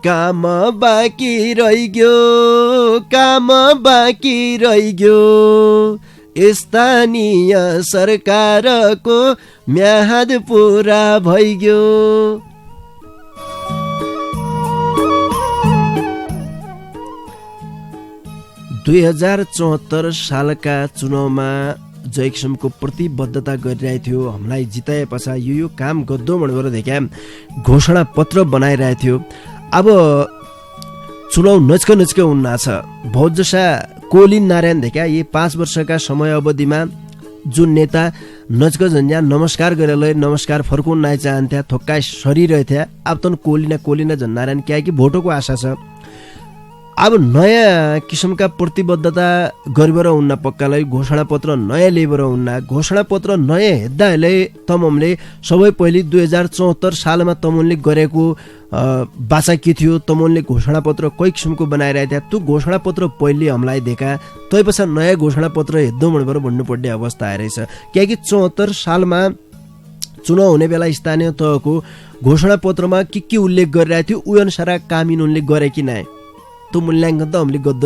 S1: काम बाँकी रहिग्यो, काम बाँकी रहिग्यो, स्थानीय सरकारको म्याद पुरा भइग्यो। दुई 2074 सालका चुनावमा जय किसिमको प्रतिबद्धता गरिरहेको थियो। हामीलाई जिताए पछाडि यो काम गद्दो भनेर देखा घोषणा पत्र बनाइरहेको थियो। अब चुनाव नजिक हुन्न छ। बहुत जसा कोलिन नारायण देखा यी 5 वर्षका समय अवधिमा जुन नेता नजिक झन्झ्या नमस्कार गरेर नमस्कार फर्काउन नाइ चाहन्थ्या, थोक्का सरिरहेथ्या। अब त कोलिना झन् नारायण क्या कि भोटोको आशा छ। अब नयाँ किसिमका प्रतिबद्धता गरिबर हुन्न, पक्कालाई घोषणापत्र नयाँ ल्याइबर हुन्न। घोषणापत्र नयाँ हेर्दाले तमले सबै पहिले 2074 सालमा तमुनले गरेको बाचा के थियो, तमुनले घोषणापत्र कै किसिमको बनाइरहेको थियो। त्यो घोषणापत्र पहिले हामीलाई देखा तैपछा नयाँ घोषणापत्र हेर्दो भनेर भन्नुपर्ने अवस्था आइरहेछ। किनकि 74 सालमा चुनाव हुने बेला स्थानीय तहको घोषणापत्रमा के उल्लेख गरिरहेको थियो उही अनुसार कामिन उनले गरे कि नै त्यो मूल्याङ्कन त हामीले गद्द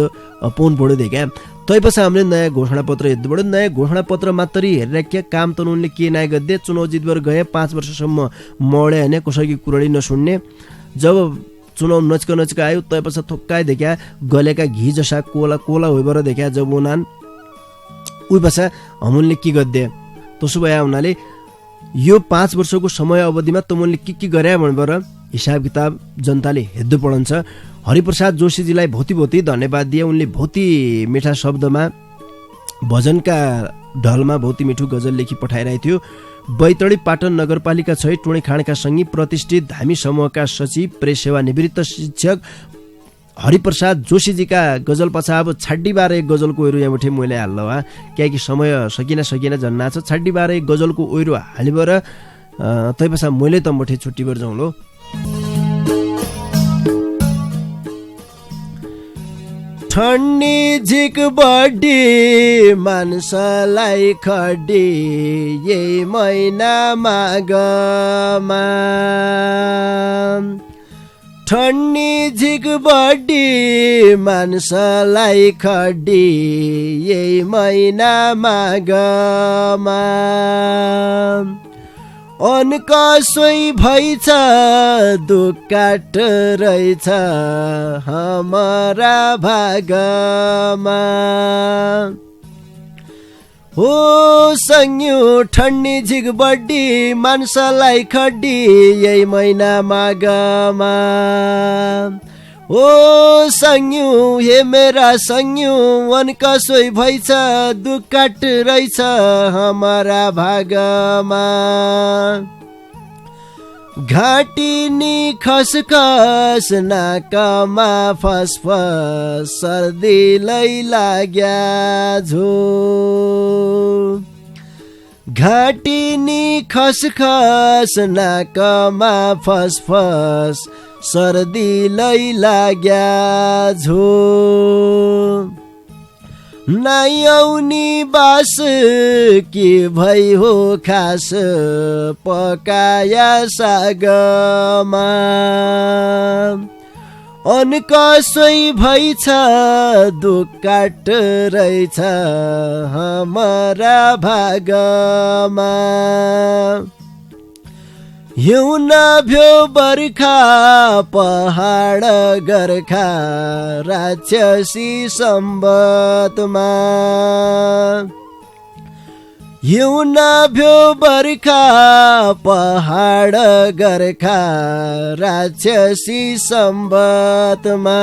S1: पाउनु पढ्यो देखा। तैपछा हामीले नयाँ घोषणापत्र हेर्नु पढ्यो। नयाँ घोषणापत्र मात्रै हेरेर के काम त उनले के नाइ गद्दे। चुनाव जितबर गए 5 वर्षसम्म मळे हैन, कसैको कुराडी नसुन्ने। जब चुनाव नजिक आयो तैपछा थोक्काइ देखा गलेका घी जसा कोला होइबर देखा जब उनान उही पछा हमले के गद्दे। त्यसो भए हुनाले यो 5 वर्षको समय अवधिमा तमुनले के गरे भनेर हिसाब किताब जनताले हेर्दो पडन्छ। हरिप्रसाद जोशीजीलाई भौती धन्यवाद दिए। उनले भौती मिठा शब्दमा भजनका ढलमा भौती मिठो गजल लेखी पठाइरहेको थियो। बैतडी पाटन नगरपालिका 6 टोणी खाँडका सङ्गी प्रतिष्ठित धामी समूहका सचिव प्रेस सेवा निवृत्त शिक्षक हरिप्रसाद जोशीजीका गजल पछा अब छाड्डी बार एक गजलको ओइरो यहाँबाट मैले हाल्ल वा किनकि समय सकिन जन्ना छ। छाड्डी बार एक गजलको ओइरो हालिबर तैपछा मैले तम्बठे छुट्टीबर जाउँ लो। ठन्नी झिक बढी मान्छेलाई खडी यही महिना माघमा। ठन्नी झिक बढी मान्छेलाई खड्डी यही महिना माघमा अनकसै भइछ दुकाट रहेछ हाम्रा भागमा हो संयु ठन्नी झिक बड्डी मान्छेलाई खड्डी यही महिना माघमा ओ संयु हे मेरा संयु अनकसोइ भइछ दुकाट रहेछ हाम्रा भागमा घाटिनी खसखस नाकमा फसफस सर्दीलाई लाग्या झो घाटिनी खसखस नाकमा फसफस सर्दीलाई लाग्या झो नाइ आउनी बास के भई हो खास पकाया सागमा अनकसै भइछ दुकाट रहेछ हाम्रा भागमा हिउन भ्यो बर्खा पहाड गर्खा राक्षसी सम्बतमा हिउन भ्यो बर्खा पहाड गर्खा राक्षसी सम्बतमा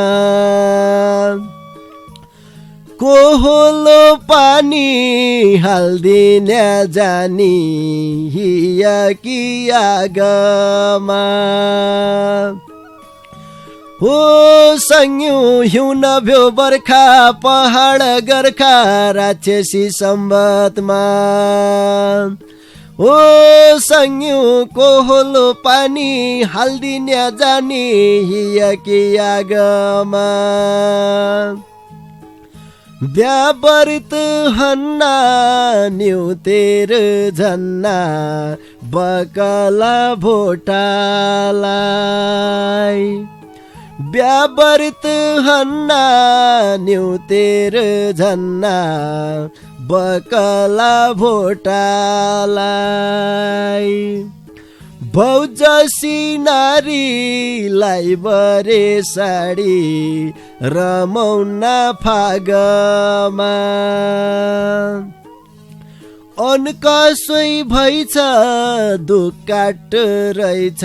S1: कोहोलो पानी हाल्दिन्या जानी हिया कि आगमा हो संयु हिउन भ्यो बर्खा पहाड गर्खा राक्षसी सम्बतमा हो संयु कोहोलो पानी हाल्दिन्या जानी हिया कि आगमा व्यापरित हन्ना न्युतेर झन्ना बकला भोटालाई व्यापरित हन्ना न्युतेर झन्ना बकला भोटालाई भौजसी नारीलाई बरे साडी रमौना फागमा अनकसै भइछ दुकाट रहेछ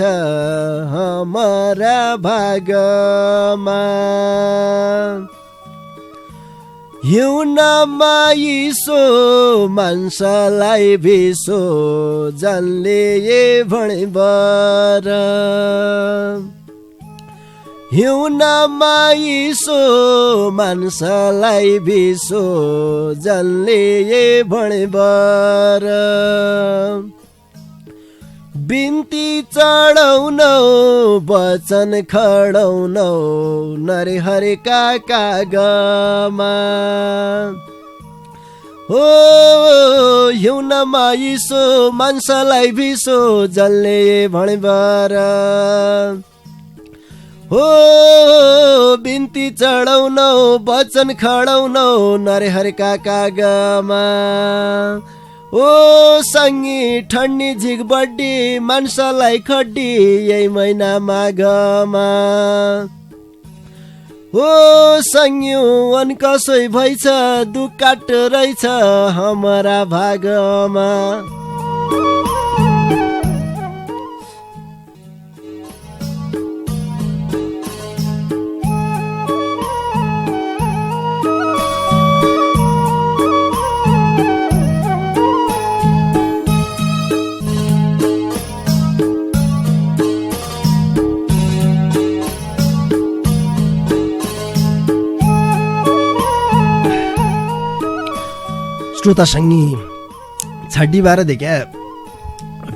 S1: हाम्रा भागमा हिउनमा इसो मान्छेलाई भिसो जानले ए भणेबर हिउनमा इसो मान्छेलाई भिसो जानले ए भणेबर बिन्ती चढाउनौ वचन खडाउनौ नरहरिका कागमा हो हिउनमा इसो मान्छेलाई भिसो जल्ले भनेबर हो बिन्ती चढाउनौ वचन खडाउनौ नरहरिका कागमा ओ संगी ठन्नी झिक बड्डी मान्छेलाई खड्डी यही महिना माघमा ओ संयु अनकसै भइछ दुकाट रहेछ हाम्रा भागमा श्रोता संगी छड्डी बाह्र देखा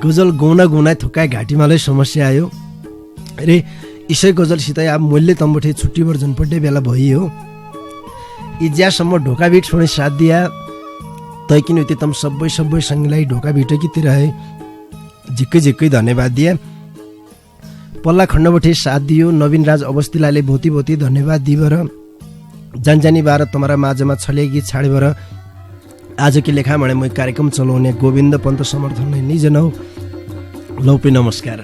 S1: गजल गौना गौना थुक्का घाँटीमालै समस्या आयो अरे इसै गजलसित अब मूल्य तम्बुठे छुट्टी बर जुनपट्टै बेला भइयो इज्यासम्म ढोका भिट छोड्ने साथ दिया तै किन उति तम सबै संगीलाई ढोका भिट कि रहे झिक्कै झिक्कै धन्यवाद दिया पल्ला खण्डबठे साथ दियो नवीन राज अवस्थीलाले भौती भौती धन्यवाद दिबर जानजानी बार तुम्हारा माझमा छलेगी छाडेबर आज की लेखा म्हणे म कार्यक्रम चलाउने गोविन्द पन्त समर्थन नै निजन हौ लौपे नमस्कार।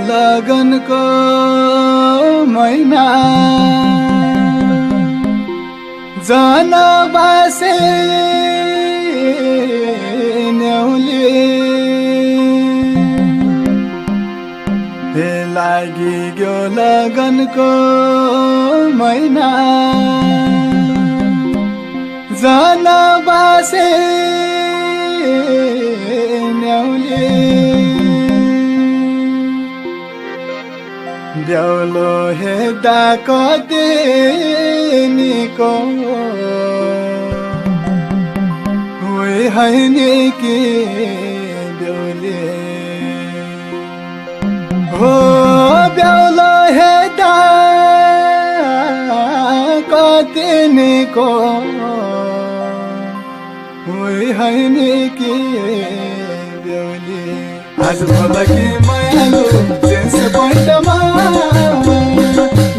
S9: लगनको मैना जनबासे न्याउले लागि गयो लगनको मैना जनबासे न्याउले देउलो हेर्दा कतिनिको उही हैनी कि बेउले हो बेउलो हेर्दा कतिनिको उही हैनी कि बेउले आज भलकी मायालु जेन्स पोइन्टमा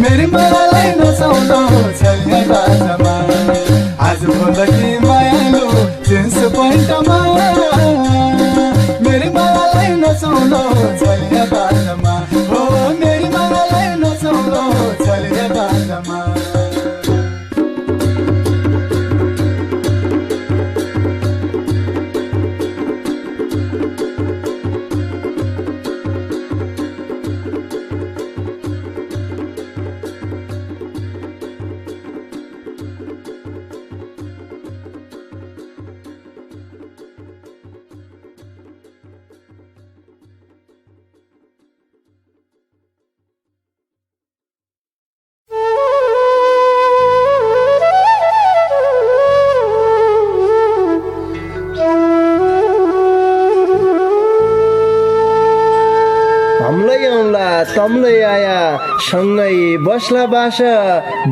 S9: मेरी मायालाई नचाउनु छैन बाजामा आज भलकी मायालु जेन्स पोइन्टमा मेरी मायालाई नचाउनु छैन बाजामा हो मेरी मायालाई नचाउनु छैन बाजामा
S1: तम्लै आया सँगै बस्ला बास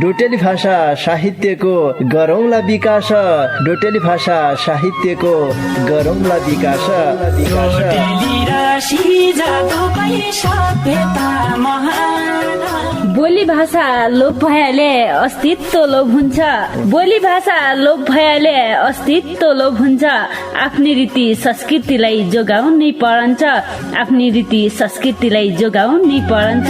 S1: डोटेली भाषा साहित्यको गरौँला विकास डोटेली भाषा साहित्यको गरौँला विकास
S2: बोली भाषा लोप भएले अस्तित्व लोप हुन्छ बोली भाषा लोप भएले अस्तित्व लोप हुन्छ आफ्नै रीति संस्कृतिलाई जोगाउनै परन्छ आफ्नै रीति संस्कृतिलाई जोगाउनै परन्छ।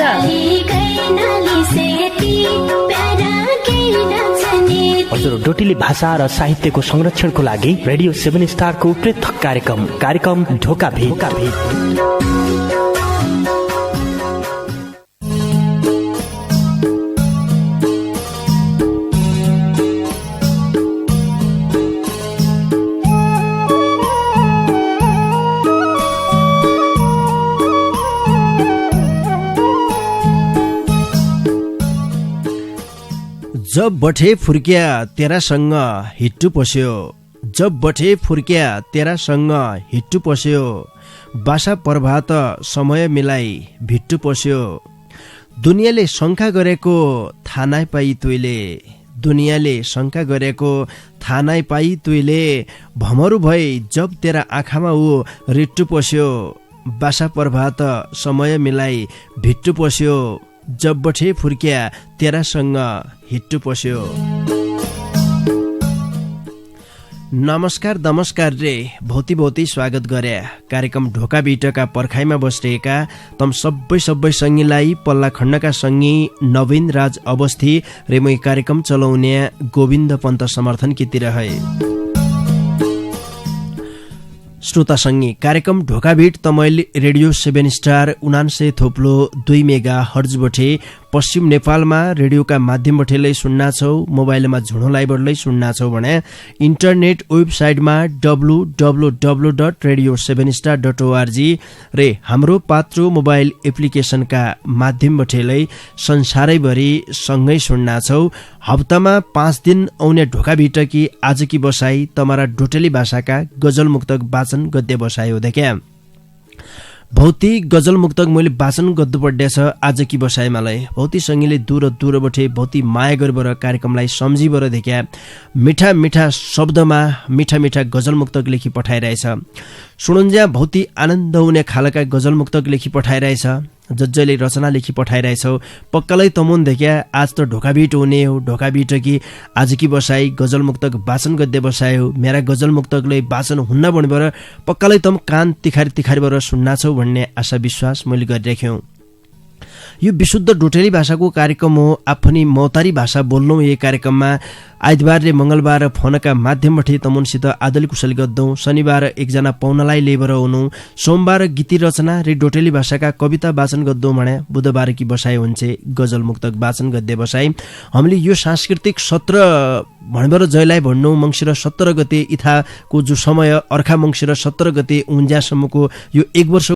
S3: हजुर डोटेली भाषा र साहित्यको संरक्षणको लागि रेडियो 7 स्टारको पृथक कार्यक्रम ढोका भेट।
S1: जब बठे फुर्किया तेरासँग हिट्टु पस्यो जब बठे फुर्किया तेरासँग हिट्टु पस्यो बासा प्रभात समय मिलाई भिट्टु पस्यो दुनियाँले शङ्का गरेको थाहा नै पाई तुइले दुनियाँले शङ्का गरेको थाहा नै पाई तुइले भमरु भई जब तेरा आँखामा ऊ रिट्टु पस्यो बासा प्रभात समय मिलाई भिट्टु पस्यो जब बठे फुर्क्या तेरासँग हिट्टु पस्यो। नमस्कार रे भौती स्वागत गरे कार्यक्रम ढोका बिटका पर्खाइमा बसिरहेका तम सबै सङ्गीलाई पल्ला खण्डका सङ्गी नवीन राज अवस्थी रे मै कार्यक्रम चलाउने गोविन्द पन्त समर्थन कितिर है। श्रोता सङ्गी कार्यक्रम ढोकाभिट Tamail radio 7 star 99.2 mega hertz बठे पश्चिम नेपालमा रेडियोका माध्यमबाटै सुन्ना छौ, मोबाइलमा झुणो लाइभरलै सुन्ना छौ भने इन्टरनेट वेबसाइटमा www.radio7star.org रे हाम्रो पात्रो मोबाइल एप्लिकेसनका माध्यमबाटै संसारैभरि सँगै सुन्ना छौ। हप्तामा 5 दिन आउने ढोकाभिटकी आजकी बसाई तमारा डोटेली भाषाका गजल मुक्तक वाचन गद्य बसाई हो देख्या। भौतिक गजल मुक्तक मैले वाचन गद्दु पर्दैछ आजकी बसाइमालाई। भौती सङ्गीले दूर बठे भौती माया गरेर कार्यक्रमलाई सम्झिबर देख्या मिठा शब्दमा मिठा गजल मुक्तक लेखी पठाइरहेछ। सुनुन्ज्या भौती आनन्द हुने खालका गजल मुक्तक लेखी पठाइरहेछ। जसले रचना लेखी पठाइरहेछौ पक्कालै तमुन देख्या आज त ढोकाभिट हुने हो। ढोकाभिट कि आजकी बसाई गजल मुक्तक वाचन गद्य बसायो। मेरा गजल मुक्तकले वाचन हुन्न भन्नेबाट पक्कालै तम कान तिखारीबाट सुन्ना छौ भन्ने आशा विश्वास मैले गरिराख्यौँ। यो विशुद्ध डोटेली भाषाको कार्यक्रम हो। आफ्नी मौतारी भाषा बोल्नु यही कार्यक्रममा आइतबार र मंगलबार फोनका माध्यमबाट तमुनसित आदल कुशल गद्दौँ। शनिबार एकजना पाहुनालाई लेबर हुनु, सोमबार गीती रचना र डोटेली भाषाका कविता वाचन गद्दौँ भने बुधबार की बसाई हुन्छ गजल मुक्तक वाचन गद्य बसाई। हामीले यो सांस्कृतिक सत्र भनेर जयलाई भन्नु मङ्सिर 17 गते इथाको जो समय अर्खा मङ्सिर 17 गते उन्ज्यासम्मको यो 1 वर्ष